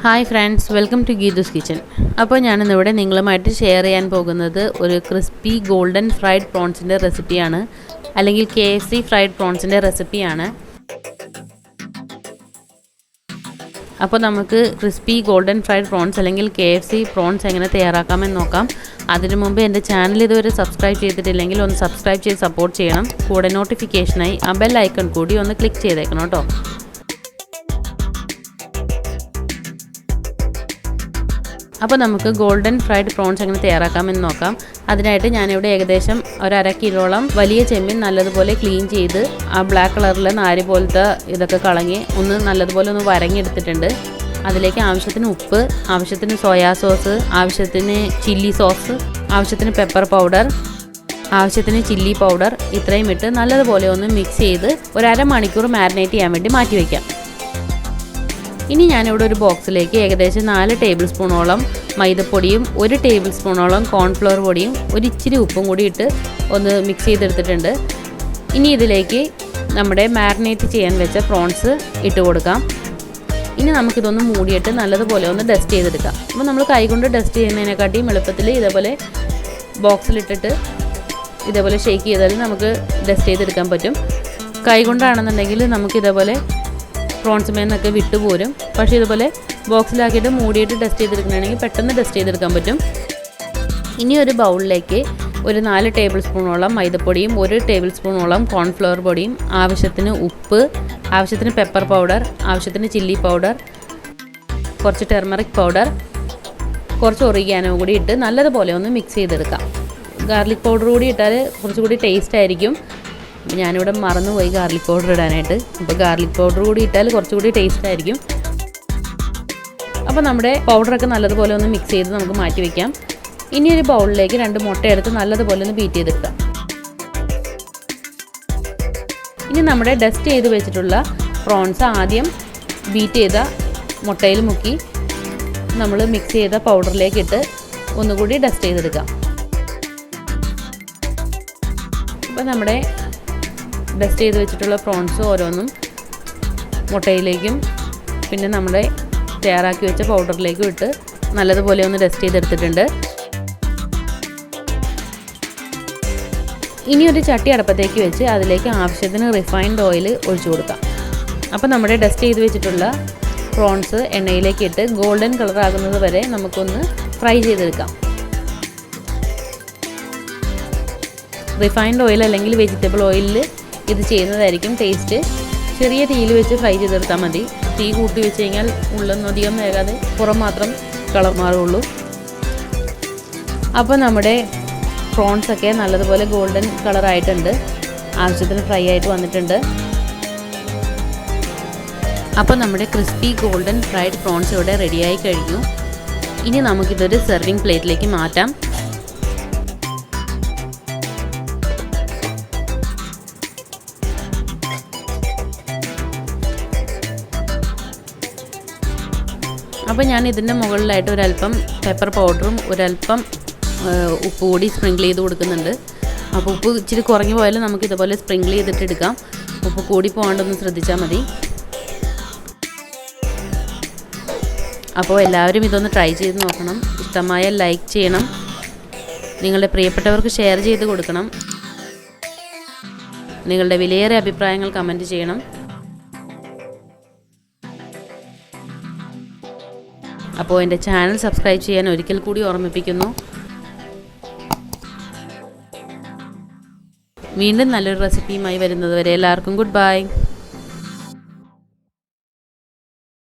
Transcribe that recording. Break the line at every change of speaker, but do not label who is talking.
Hi friends, welcome to Geethu's Kitchen. അപ്പോൾ ഞാൻ ഇന്നിവിടെ നിങ്ങളുമായിട്ട് ഷെയർ ചെയ്യാൻ പോകുന്നത് ഒരു ക്രിസ്പി ഗോൾഡൻ ഫ്രൈഡ് പ്രോൺസിന്റെ റെസിപ്പിയാണ്, അല്ലെങ്കിൽ KFC ഫ്രൈഡ് പ്രോൺസിന്റെ റെസിപ്പിയാണ്. അപ്പോൾ നമുക്ക് ക്രിസ്പി ഗോൾഡൻ ഫ്രൈഡ് പ്രോൺസ് അല്ലെങ്കിൽ KFC പ്രോൺസ് എങ്ങനെ തയ്യാറാക്കാമെന്ന് നോക്കാം. അതിനു മുമ്പ് എൻ്റെ ചാനൽ ഇതുവരെ സബ്സ്ക്രൈബ് ചെയ്തിട്ടില്ലെങ്കിൽ ഒന്ന് സബ്സ്ക്രൈബ് ചെയ്ത് സപ്പോർട്ട് ചെയ്യണം. കൂടെ നോട്ടിഫിക്കേഷനായി ആ ബെൽ ഐക്കൺ കൂടി ഒന്ന് ക്ലിക്ക് ചെയ്തേക്കണം കേട്ടോ. അപ്പോൾ നമുക്ക് ഗോൾഡൻ ഫ്രൈഡ് പ്രോൺസ് എങ്ങനെ തയ്യാറാക്കാമെന്ന് നോക്കാം. അതിനായിട്ട് ഞാനിവിടെ ഏകദേശം ഒരു 1/2 കിലോളം വലിയ ചെമ്മീൻ നല്ലതുപോലെ ക്ലീൻ ചെയ്ത് ആ ബ്ലാക്ക് കളറിലെ നാര് പോലത്തെ ഇതൊക്കെ കളഞ്ഞ് നല്ലതുപോലെ ഒന്ന് വരങ്ങിയെടുത്തിട്ടുണ്ട്. അതിലേക്ക് ആവശ്യത്തിന് ഉപ്പ്, ആവശ്യത്തിന് സോയാ സോസ്, ആവശ്യത്തിന് ചില്ലി സോസ്, ആവശ്യത്തിന് പെപ്പർ പൗഡർ, ആവശ്യത്തിന് ചില്ലി പൗഡർ, ഇത്രയും ഇട്ട് നല്ലതുപോലെ ഒന്ന് മിക്സ് ചെയ്ത് ഒരു 1/2 മണിക്കൂർ മാരിനേറ്റ് ചെയ്യാൻ വേണ്ടി മാറ്റി വയ്ക്കാം. ഇനി ഞാനിവിടെ ഒരു ബോക്സിലേക്ക് ഏകദേശം 4 ടേബിൾ സ്പൂണോളം മൈദപ്പൊടിയും 1 ടേബിൾ സ്പൂണോളം കോൺഫ്ലവർ പൊടിയും ഇച്ചിരി ഉപ്പും കൂടി ഇട്ട് ഒന്ന് മിക്സ് ചെയ്തെടുത്തിട്ടുണ്ട്. ഇനി ഇതിലേക്ക് നമ്മുടെ മാരിനേറ്റ് ചെയ്യാൻ വെച്ച പ്രോൺസ് ഇട്ട് കൊടുക്കാം. ഇനി നമുക്കിതൊന്ന് മൂടിയിട്ട് നല്ലതുപോലെ ഒന്ന് ഡസ്റ്റ് ചെയ്തെടുക്കാം. അപ്പോൾ നമ്മൾ കൈകൊണ്ട് ഡസ്റ്റ് ചെയ്യുന്നതിനെക്കാട്ടിയും എളുപ്പത്തിൽ ഇതേപോലെ ബോക്സിലിട്ടിട്ട് ഇതേപോലെ ഷേക്ക് ചെയ്താൽ നമുക്ക് ഡസ്റ്റ് ചെയ്തെടുക്കാൻ പറ്റും. കൈകൊണ്ടാണെന്നുണ്ടെങ്കിൽ നമുക്കിതേപോലെ പ്രോൺസ് മേന്നൊക്കെ വിട്ടുപോരും. പക്ഷേ ഇതുപോലെ ബോക്സിലാക്കിയിട്ട് മൂടിയിട്ട് ഡസ്റ്റ് ചെയ്തെടുക്കണമെങ്കിൽ പെട്ടെന്ന് ഡസ്റ്റ് ചെയ്തെടുക്കാൻ പറ്റും. ഇനി ഒരു ബൗളിലേക്ക് ഒരു 4 ടേബിൾ സ്പൂണോളം മൈദപ്പൊടിയും 1 ടേബിൾ സ്പൂണോളം കോൺഫ്ലവർ പൊടിയും, ആവശ്യത്തിന് ഉപ്പ്, ആവശ്യത്തിന് പെപ്പർ പൗഡർ, ആവശ്യത്തിന് ചില്ലി പൗഡർ, കുറച്ച് ടെർമറിക് പൗഡർ, കുറച്ച് ഒറിഗാനോ കൂടി ഇട്ട് നല്ലതുപോലെ ഒന്ന് മിക്സ് ചെയ്തെടുക്കാം. ഗാർലിക് പൗഡർ കൂടി ഇട്ടാൽ കുറച്ചുകൂടി ടേസ്റ്റ് ആയിരിക്കും. ഞാനിവിടെ മറന്നുപോയി ഗാർലിക് പൗഡർ ഇടാനായിട്ട്. അപ്പോൾ ഗാർലിക് പൗഡർ കൂടി ഇട്ടാൽ കുറച്ചുകൂടി ടേസ്റ്റ് ആയിരിക്കും. അപ്പോൾ നമ്മുടെ പൗഡറൊക്കെ നല്ലതുപോലെ ഒന്ന് മിക്സ് ചെയ്ത് നമുക്ക് മാറ്റി വയ്ക്കാം. ഇനി ഒരു ബൗളിലേക്ക് 2 മുട്ട എടുത്ത് നല്ലതുപോലെ ഒന്ന് ബീറ്റ് ചെയ്തെടുക്കാം. ഇനി നമ്മുടെ ഡസ്റ്റ് ചെയ്ത് വെച്ചിട്ടുള്ള പ്രോൺസ് ആദ്യം ബീറ്റ് ചെയ്ത മുട്ടയിൽ മുക്കി നമ്മൾ മിക്സ് ചെയ്ത പൗഡറിലേക്ക് ഇട്ട് ഒന്നുകൂടി ഡസ്റ്റ് ചെയ്തെടുക്കാം. അപ്പോൾ നമ്മുടെ ഡസ്റ്റ് ചെയ്ത് വെച്ചിട്ടുള്ള പ്രോൺസ് ഓരോന്നും മുട്ടയിലേക്കും പിന്നെ നമ്മുടെ തയ്യാറാക്കി വെച്ച പൗഡറിലേക്കും ഇട്ട് നല്ലതുപോലെ ഒന്ന് ഡസ്റ്റ് ചെയ്തെടുത്തിട്ടുണ്ട്. ഇനി ഒരു ചട്ടി അടുപ്പത്തേക്ക് വെച്ച് അതിലേക്ക് ആവശ്യത്തിന് റിഫൈൻഡ് ഓയിൽ ഒഴിച്ചു കൊടുക്കാം. അപ്പോൾ നമ്മുടെ ഡസ്റ്റ് ചെയ്ത് വെച്ചിട്ടുള്ള പ്രോൺസ് എണ്ണയിലേക്ക് ഇട്ട് ഗോൾഡൻ കളർ ആകുന്നത് വരെ നമുക്കൊന്ന് ഫ്രൈ ചെയ്തെടുക്കാം. റിഫൈൻഡ് ഓയിൽ അല്ലെങ്കിൽ വെജിറ്റബിൾ ഓയിലിൽ ഇത് ചെയ്യുന്നതായിരിക്കും ടേസ്റ്റ്. ചെറിയ തീയിൽ വെച്ച് ഫ്രൈ ചെയ്തെടുത്താൽ മതി. തീ കൂട്ടി വെച്ച് കഴിഞ്ഞാൽ ഉള്ളൊന്നും അധികം വേകാതെ പുറം മാത്രം കളർ മാറുള്ളൂ. അപ്പോൾ നമ്മുടെ പ്രോൺസൊക്കെ നല്ലതുപോലെ ഗോൾഡൻ കളറായിട്ടുണ്ട്, ആവശ്യത്തിന് ഫ്രൈ ആയിട്ട് വന്നിട്ടുണ്ട്. അപ്പോൾ നമ്മുടെ ക്രിസ്പി ഗോൾഡൻ ഫ്രൈഡ് പ്രോൺസ് ഇവിടെ റെഡിയായി കഴിഞ്ഞു. ഇനി നമുക്കിതൊരു സെർവിങ് പ്ലേറ്റിലേക്ക് മാറ്റാം. അപ്പോൾ ഞാൻ ഇതിൻ്റെ മുകളിലായിട്ട് ഒരല്പം പെപ്പർ പൗഡറും ഒരല്പം ഉപ്പ് കൂടി സ്പ്രിങ്കിൾ ചെയ്ത് കൊടുക്കുന്നുണ്ട്. അപ്പോൾ ഉപ്പ് ഇച്ചിരി കുറഞ്ഞു പോയാലും നമുക്ക് ഇതുപോലെ സ്പ്രിങ്കിൾ ചെയ്തിട്ട് എടുക്കാം. ഉപ്പ് കൂടി പോകാണ്ടൊന്ന് ശ്രദ്ധിച്ചാൽ മതി. അപ്പോൾ എല്ലാവരും ഇതൊന്ന് ട്രൈ ചെയ്ത് നോക്കണം. ഇഷ്ടമായ ലൈക്ക് ചെയ്യണം, നിങ്ങളുടെ പ്രിയപ്പെട്ടവർക്ക് ഷെയർ ചെയ്ത് കൊടുക്കണം, നിങ്ങളുടെ വിലയേറിയ അഭിപ്രായങ്ങൾ കമൻറ്റ് ചെയ്യണം. അപ്പോൾ എൻ്റെ ചാനൽ സബ്സ്ക്രൈബ് ചെയ്യാൻ ഒരിക്കൽ കൂടി ഓർമ്മിപ്പിക്കുന്നു. വീണ്ടും നല്ലൊരു റെസിപ്പിയുമായി വരുന്നതുവരെ എല്ലാവർക്കും ഗുഡ് ബൈ.